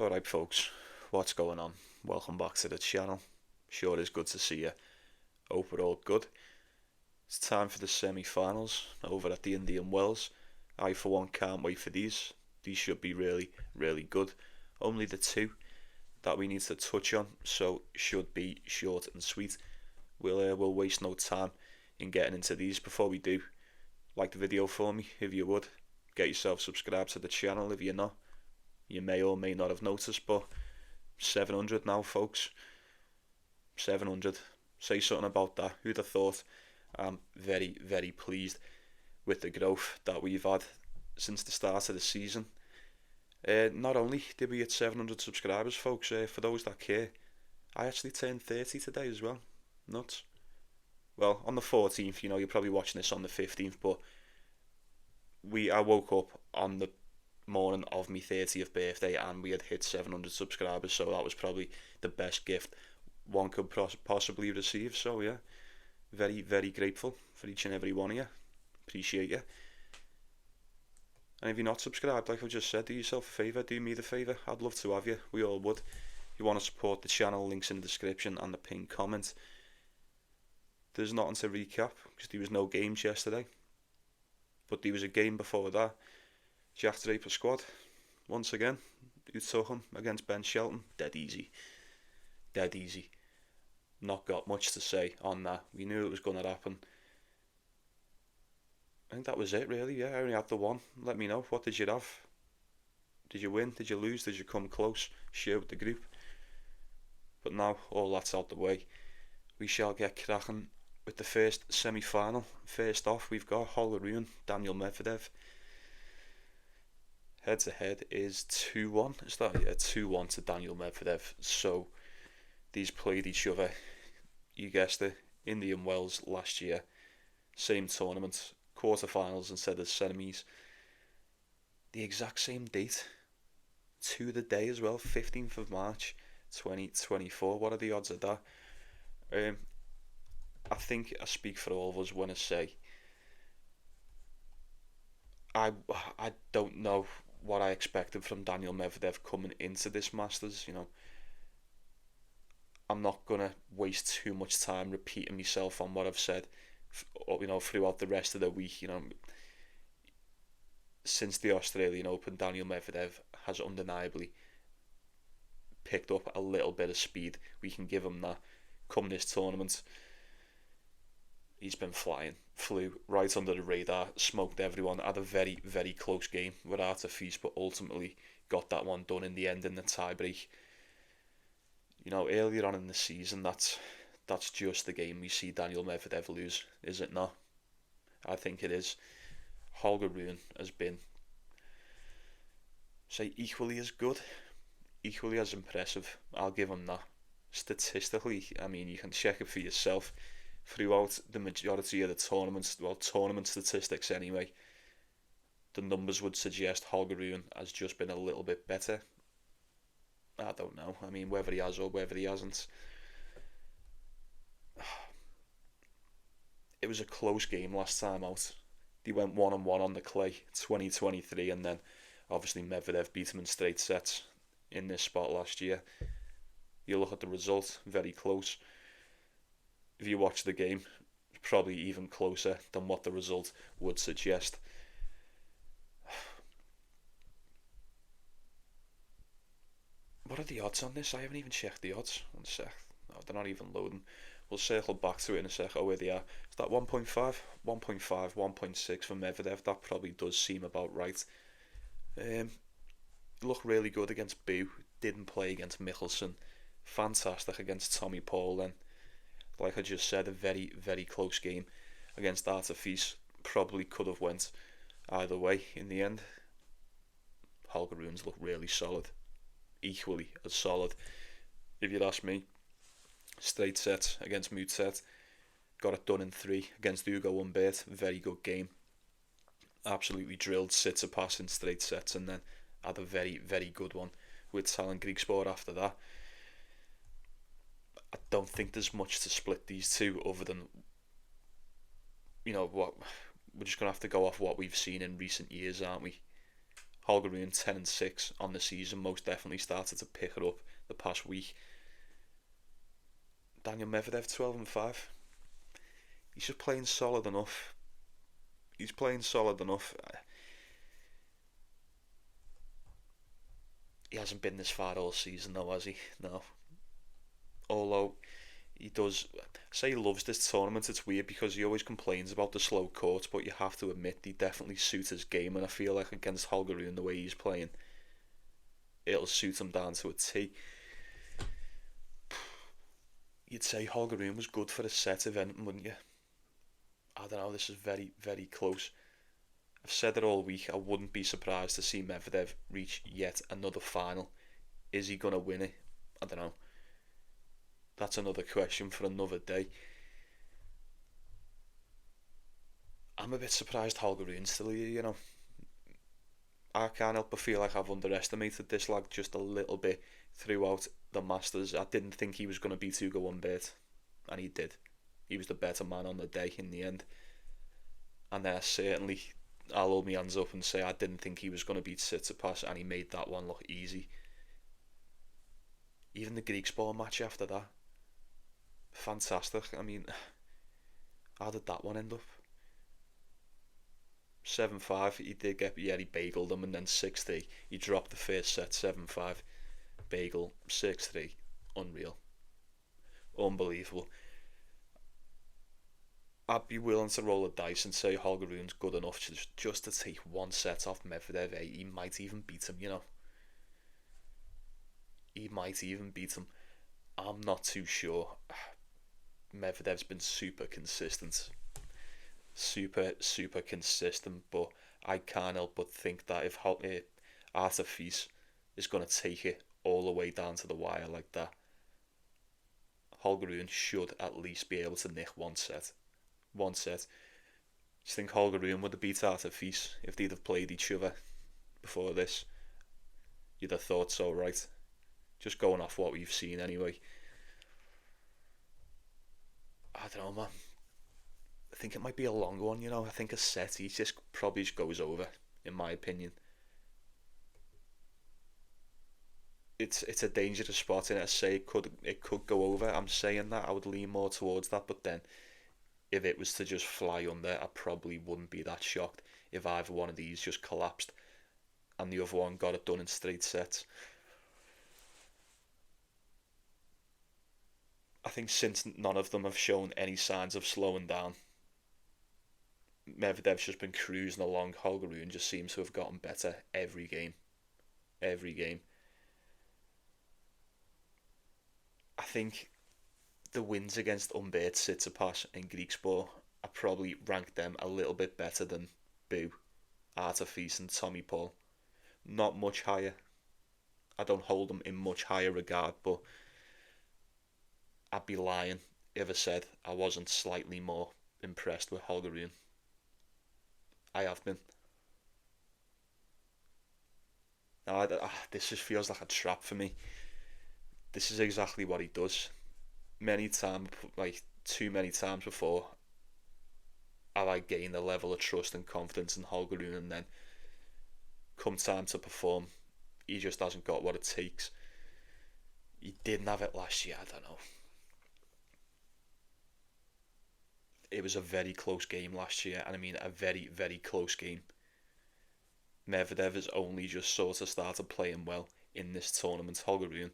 Alright folks, what's going on? Welcome back to the channel. Sure is good to see you. Hope we're all good. It's time for the semi-finals over at the Indian Wells. I for one can't wait for these. These should be really, really good. Only the two that we need to touch on, so should be short and sweet. We'll waste no time in getting into these. Before we do, like the video for me if you would. Get yourself subscribed to the channel if you're not. You may or may not have noticed, but 700 now, folks. 700. Say something about that. Who'd have thought? I'm very, very pleased with the growth that we've had since the start of the season. Not only did we hit 700 subscribers, folks, for those that care, I actually turned 30 today as well. Nuts. Well, on the 14th, you're probably watching this on the 15th, but I woke up on the morning of my 30th birthday and we had hit 700 subscribers, so that was probably the best gift one could possibly receive. So yeah, very, very grateful for each and every one of you. Appreciate you. And if you're not subscribed, like I just said, do yourself a favour, do me the favour. I'd love to have you, we all would. If you want to support the channel, links in the description and the pinned comment. There's nothing to recap because there was no games yesterday, but there was a game before that. Jack Draper squad, once again, who took him against Ben Shelton. Dead easy. Dead easy. Not got much to say on that. We knew it was going to happen. I think that was it really, yeah. I only had the one. Let me know, what did you have? Did you win? Did you lose? Did you come close? Share with the group. But now, all that's out the way. We shall get cracking with the first semi-final. First off, we've got Rune, Daniel Medvedev. Head to head is 2-1. Is that? Yeah, 2-1 to Daniel Medvedev. So these played each other, you guessed it, Indian Wells last year. Same tournament, quarterfinals instead of semis. The exact same date, to the day as well, 15th of March 2024. What are the odds of that? I think I speak for all of us when I say I don't know what I expected from Daniel Medvedev coming into this Masters. I'm not gonna waste too much time repeating myself on what I've said, throughout the rest of the week. Since the Australian Open, Daniel Medvedev has undeniably picked up a little bit of speed. We can give him that. Come this tournament, he's been flying, flew right under the radar, smoked everyone, had a very, very close game with Artifice, but ultimately got that one done in the end in the tiebreak. Earlier on in the season, that's just the game we see Daniel Medvedev lose, is it not? I think it is. Rune has been, say, equally as good, equally as impressive. I'll give him that. Statistically, you can check it for yourself. Throughout the majority of the tournaments, tournament statistics anyway, the numbers would suggest Rune has just been a little bit better. I don't know. Whether he has or whether he hasn't. It was a close game last time out. They went 1-1 on the clay, 2023, and then obviously Medvedev beat him in straight sets in this spot last year. You look at the result, very close. If you watch the game, it's probably even closer than what the result would suggest. What are the odds on this? I haven't even checked the odds. 1 sec. No, they're not even loading. We'll circle back to it in a sec. Oh, here they are. Is that 1.5? 1.5, 1.6 for Medvedev. That probably does seem about right. Looked really good against Boo. Didn't play against Mickelson. Fantastic against Tommy Paul then. Like I just said, a very, very close game against Artifice. Probably could have went either way in the end. Rune's looked really solid. Equally as solid, if you'd ask me. Straight set against Mutet. Got it done in 3 against Hugo Humbert. Very good game. Absolutely drilled Tsitsipas in straight sets, and then had a very, very good one with Talon Griekspoor after that. I don't think there's much to split these two other than, what we're just going to have to go off what we've seen in recent years, aren't we? Holger Rune 10-6 on the season, most definitely started to pick it up the past week. Daniel Medvedev 12-5. He's just playing solid enough. He's playing solid enough. He hasn't been this far all season though, has he? No. Although he does say he loves this tournament, it's weird because he always complains about the slow courts, but you have to admit they definitely suit his game, and I feel like against Holger Rune, the way he's playing, it'll suit him down to a T. You'd say Holger Rune was good for a set event, wouldn't you? I don't know, this is very, very close. I've said it all week, I wouldn't be surprised to see Medvedev reach yet another final. Is he going to win it? I don't know. That's another question for another day. I'm a bit surprised Holger Rune's still here, you know. I can't help but feel like I've underestimated this lad just a little bit throughout the Masters. I didn't think he was going to beat Hugo Humbert, and he did. He was the better man on the day in the end. And then I'll hold my hands up and say I didn't think he was going to beat Tsitsipas, and he made that one look easy. Even the Greek Sport match after that, fantastic. I mean, how did that one end up? 7-5. He bageled him, and then 6-3. He dropped the first set 7-5. Bagel 6-3. Unreal. Unbelievable. I'd be willing to roll a dice and say Holger Rune's good enough just to take one set off Medvedev. He might even beat him, you know. He might even beat him. I'm not too sure. Medvedev's been super consistent. Super consistent, but I can't help but think that if Artifice is going to take it all the way down to the wire like that, Holger Rune should at least be able to nick one set. Do you think Holger Rune would have beat Artifice if they'd have played each other before this? You'd have thought so, right? Just going off what we've seen anyway. I don't know, man. I think it might be a long one, you know. I think a set he just probably just goes over, in my opinion. It's a dangerous spot, and I say it could go over. I'm saying that I would lean more towards that, but then if it was to just fly under, I probably wouldn't be that shocked if either one of these just collapsed and the other one got it done in straight sets. I think since none of them have shown any signs of slowing down, Medvedev's just been cruising along. Holger Rune just seems to have gotten better every game. Every game. I think the wins against Humbert, Tsitsipas and Greek Sport, I probably rank them a little bit better than Boo, Artifice and Tommy Paul. Not much higher. I don't hold them in much higher regard, but I'd be lying if I said I wasn't slightly more impressed with Holger Rune. I have been. Now, this just feels like a trap for me. This is exactly what he does. Too many times before, have I gained a level of trust and confidence in Holger Rune, and then come time to perform, he just hasn't got what it takes. He didn't have it last year, I don't know. It was a very close game last year, and I mean a very, very close game. Medvedev has only just sort of started playing well in this tournament. Holger Rune,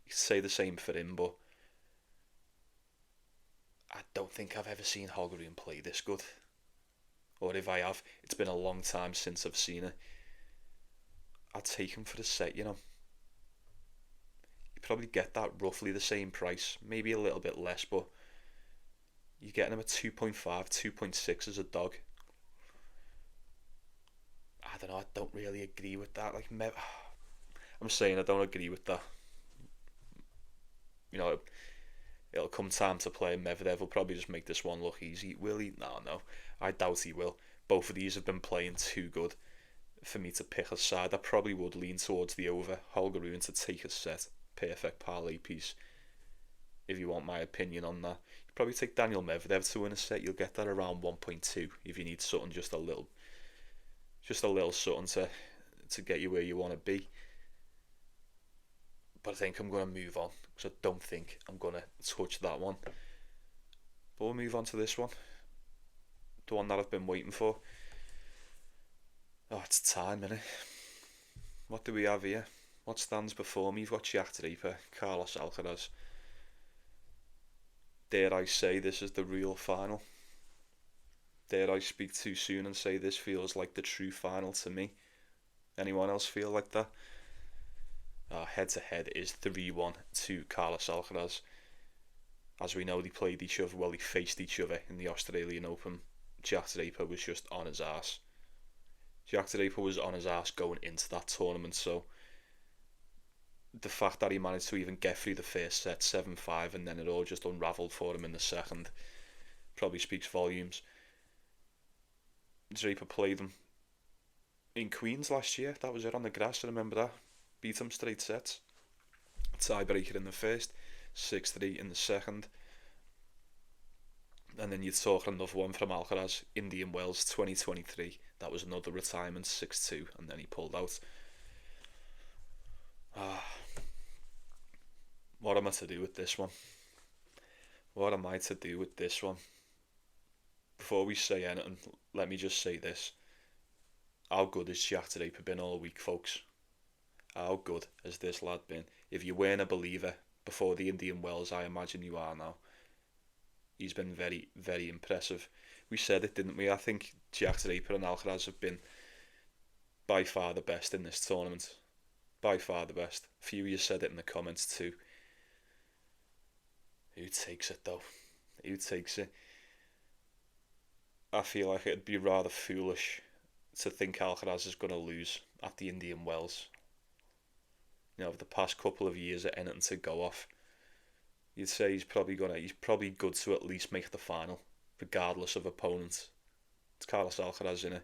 you could say the same for him, but I don't think I've ever seen Holger Rune play this good. Or if I have, it's been a long time since I've seen it. I'd take him for the set, you know. You probably get that roughly the same price, maybe a little bit less, but you're getting him at 2.5, 2.6 as a dog. I don't know, I don't really agree with that. I'm saying I don't agree with that. You know, it'll come time to play. Medvedev will probably just make this one look easy. Will he? No. I doubt he will. Both of these have been playing too good for me to pick a side. I probably would lean towards the over. Holger Rune to take a set. Perfect parlay piece. If you want my opinion on that. You probably take Daniel Medvedev to win a set. You'll get that around 1.2 if you need something just a little something to get you where you want to be. But I think I'm going to move on, because I don't think I'm going to touch that one. But we'll move on to this one, the one that I've been waiting for. Oh, it's time, innit? What do we have here? What stands before me? You've got Jack Draper, Carlos Alcaraz. Dare I say this is the real final? Dare I speak too soon and say this feels like the true final to me? Anyone else feel like that? Head to head is 3-1 to Carlos Alcaraz. As we know, they played each other, well, they faced each other in the Australian Open. Jack Draper was just on his arse. Jack Draper was on his arse going into that tournament, so the fact that he managed to even get through the first set 7-5 and then it all just unravelled for him in the second probably speaks volumes. Draper played him in Queens last year, that was it, on the grass, I remember that. Beat him straight sets. Tiebreaker in the first, 6-3 in the second. And then you'd talk another one from Alcaraz, Indian Wells 2023. That was another retirement, 6-2, and then he pulled out. What am I to do with this one? What am I to do with this one? Before we say anything, let me just say this. How good has Jack Draper been all week, folks? How good has this lad been? If you weren't a believer before the Indian Wells, I imagine you are now. He's been very, very impressive. We said it, didn't we? I think Jack Draper and Alcaraz have been by far the best in this tournament. By far the best. A few of you said it in the comments too. Who takes it though? Who takes it? I feel like it'd be rather foolish to think Alcaraz is going to lose at the Indian Wells. You know, over the past couple of years at anything to go off, you'd say he's probably good to at least make the final, regardless of opponent. It's Carlos Alcaraz, innit?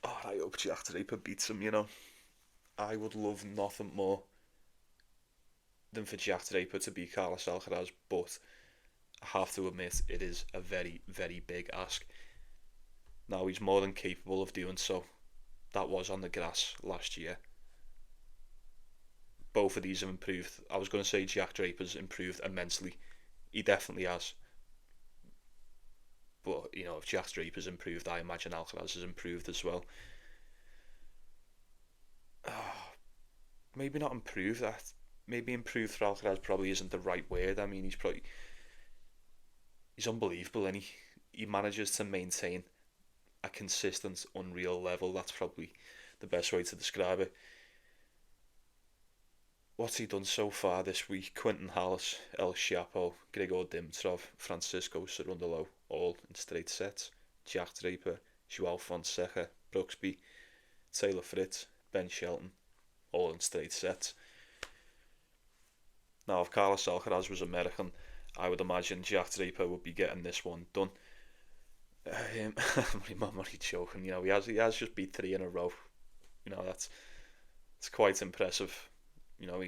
Oh, I hope Jack Draper beats him, you know. I would love nothing more than for Jack Draper to beat Carlos Alcaraz, but I have to admit it is a very, very big ask. Now, he's more than capable of doing so. That was on the grass last year. Both of these have improved. I was going to say Jack Draper's improved immensely. He definitely has. But, you know, if Jack Draper's improved, I imagine Alcaraz has improved as well. Maybe not improved. Maybe improved for Alcaraz probably isn't the right word. I mean, he's unbelievable, and he manages to maintain a consistent, unreal level. That's probably the best way to describe it. What's he done so far this week? Quentin Hallis, El Chapo, Grigor Dimitrov, Francisco Cerundolo, all in straight sets. Jack Draper, Joao Fonseca, Brooksby, Taylor Fritz, Ben Shelton, all in straight sets. Now, if Carlos Alcaraz was American, I would imagine Jack Draper would be getting this one done. I'm only joking. You know, he has just beat 3 in a row. You know, it's quite impressive. You know,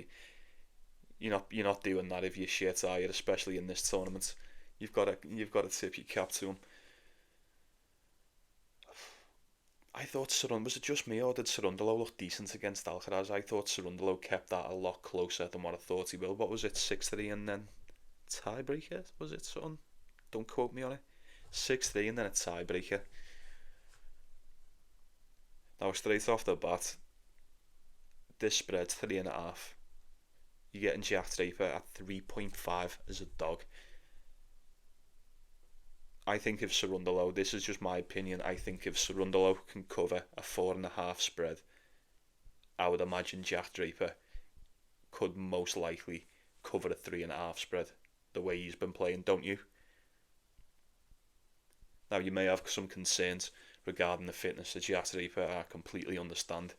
you're not doing that if you're shit, are you? Especially in this tournament, you've got to tip your cap to him. I thought was it just me, or did Cerundolo look decent against Alcaraz? I thought Cerundolo kept that a lot closer than what I thought he will. What was it, 6-3 and then tiebreaker? Was it something? Don't quote me on it. 6-3 and then a tiebreaker. Now, straight off the bat, this spread's 3.5. You're getting Jack Draper at 3.5 as a dog. I think if Cerundolo, this is just my opinion, I think if Cerundolo can cover a 4.5 spread, I would imagine Jack Draper could most likely cover a 3.5 spread, the way he's been playing, don't you? Now, you may have some concerns regarding the fitness of Jack Draper. I completely understand.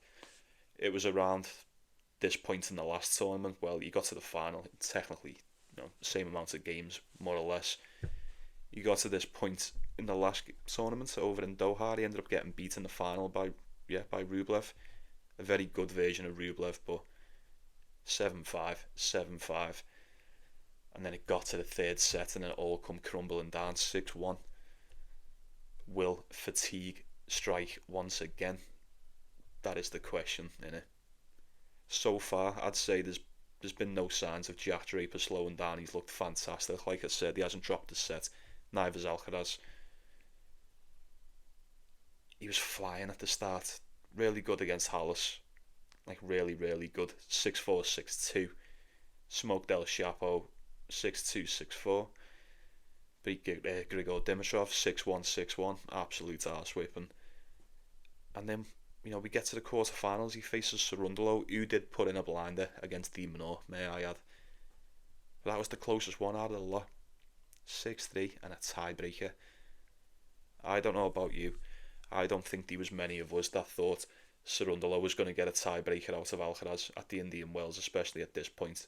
It was around this point in the last tournament, well, he got to the final, technically, you know, the same amount of games, more or less. He got to this point in the last tournament over in Doha. He ended up getting beat in the final by Rublev. A very good version of Rublev, but 7-5, 7-5. And then it got to the third set and it all come crumbling down, 6-1. Will fatigue strike once again? That is the question, innit? So far, I'd say there's been no signs of Jack Draper slowing down. He's looked fantastic. Like I said, he hasn't dropped a set. Neither's Alcaraz. He was flying at the start. Really good against Hallis. Like really, really good. 6-4, 6-2. Smoked El Chapo 6-2, 6-4. Beat Grigor Dimitrov 6-1, 6-1. Absolute arse whipping. And then, we get to the quarterfinals. He faces Cerundolo, who did put in a blinder against Di Minor, may I add. But that was the closest one out of the lot. 6-3 and a tiebreaker. I don't know about you. I don't think there was many of us that thought Cerundolo was going to get a tiebreaker out of Alcaraz at the Indian Wells, especially at this point.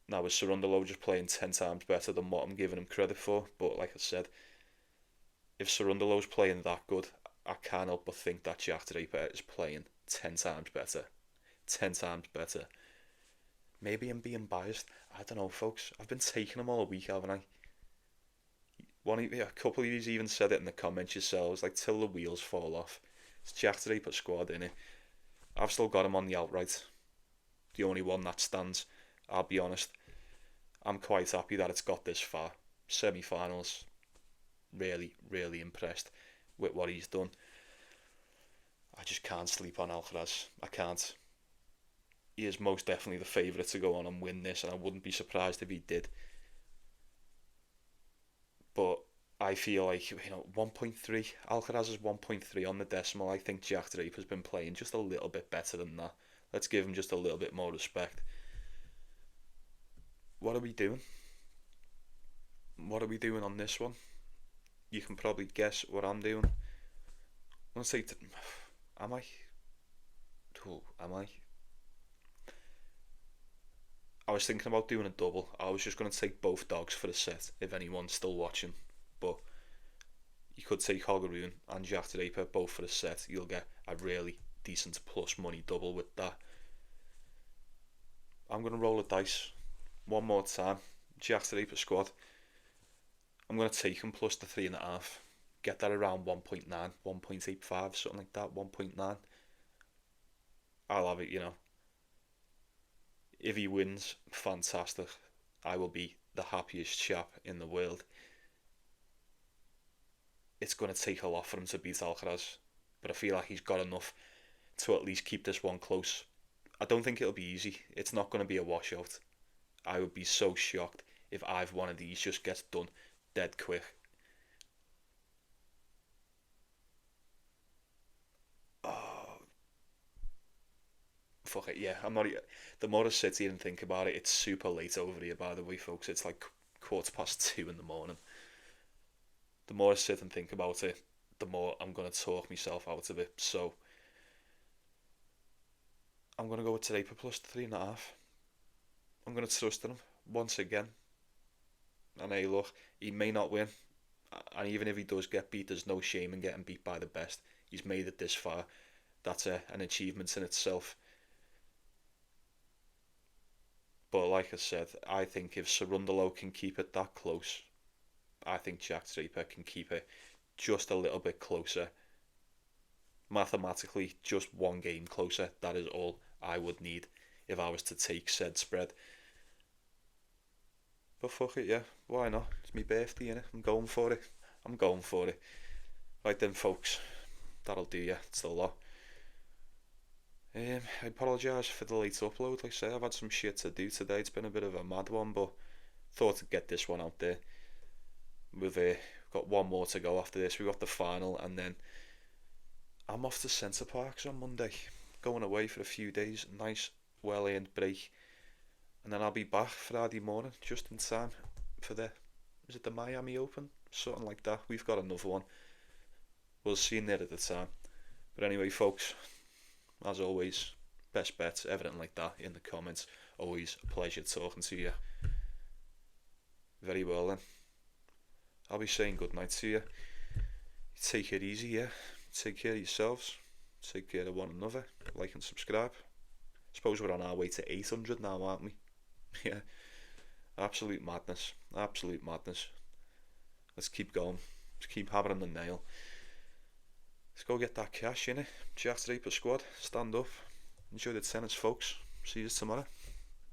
Now, is Cerundolo just playing 10 times better than what I'm giving him credit for? But like I said, if Cerundolo's playing that good, I can't help but think that Jack Draper is playing 10 times better. 10 times better. Maybe I'm being biased. I don't know, folks. I've been taking him all week, haven't I? A couple of you even said it in the comments yourselves, like, till the wheels fall off. It's Jack Draper squad, innit? I've still got him on the outright. The only one that stands. I'll be honest. I'm quite happy that it's got this far. Semi-finals. Really, really impressed with what he's done. I just can't sleep on Alcaraz. I can't. He is most definitely the favourite to go on and win this, and I wouldn't be surprised if he did. But I feel like, 1.3. Alcaraz is 1.3 on the decimal. I think Jack Draper's been playing just a little bit better than that. Let's give him just a little bit more respect. What are we doing? What are we doing on this one? You can probably guess what I'm doing. I'm going to say, am I? Oh, am I? I was thinking about doing a double. I was just going to take both dogs for a set, if anyone's still watching. But you could take Rune and Jack Draper both for a set. You'll get a really decent plus money double with that. I'm going to roll a dice one more time. Jack Draper squad. I'm going to take him plus the 3.5. Get that around 1.9, 1.85, something like that, 1.9. I'll have it, If he wins, fantastic. I will be the happiest chap in the world. It's going to take a lot for him to beat Alcaraz, but I feel like he's got enough to at least keep this one close. I don't think it'll be easy. It's not going to be a washout. I would be so shocked if either one of these just gets done dead quick. Oh, fuck it, yeah. I'm not. The more I sit here and think about it, it's super late over here, by the way, folks. It's like 2:15 in the morning. The more I sit and think about it, the more I'm going to talk myself out of it. So, I'm going to go with Draper plus 3.5. I'm going to trust in him once again. And hey, look, he may not win. And even if he does get beat, there's no shame in getting beat by the best. He's made it this far. That's an achievement in itself. But like I said, I think if Cerundolo can keep it that close, I think Jack Draper can keep it just a little bit closer. Mathematically, just one game closer. That is all I would need if I was to take said spread. But fuck it, yeah. Why not? It's my birthday, innit? I'm going for it. I'm going for it. Right then, folks. That'll do ya. It's a lot. I apologise for the late upload. Like I say, I've had some shit to do today. It's been a bit of a mad one, but thought to get this one out there. We've got one more to go after this. We've got the final, and then I'm off to Centre Parks on Monday. Going away for a few days. Nice, well-earned break. And then I'll be back Friday morning, just in time for is it the Miami Open? Something like that. We've got another one. We'll see you there at the time. But anyway, folks, as always, best bets, everything like that in the comments. Always a pleasure talking to you. Very well then. I'll be saying good night to you. Take it easy, yeah. Take care of yourselves. Take care of one another. Like and subscribe. Suppose we're on our way to 800 now, aren't we? Yeah. Absolute madness. Absolute madness. Let's keep going. Let's keep hammering the nail. Let's go get that cash, innit? Jack Draper squad, stand up. Enjoy the tennis, folks. See you tomorrow.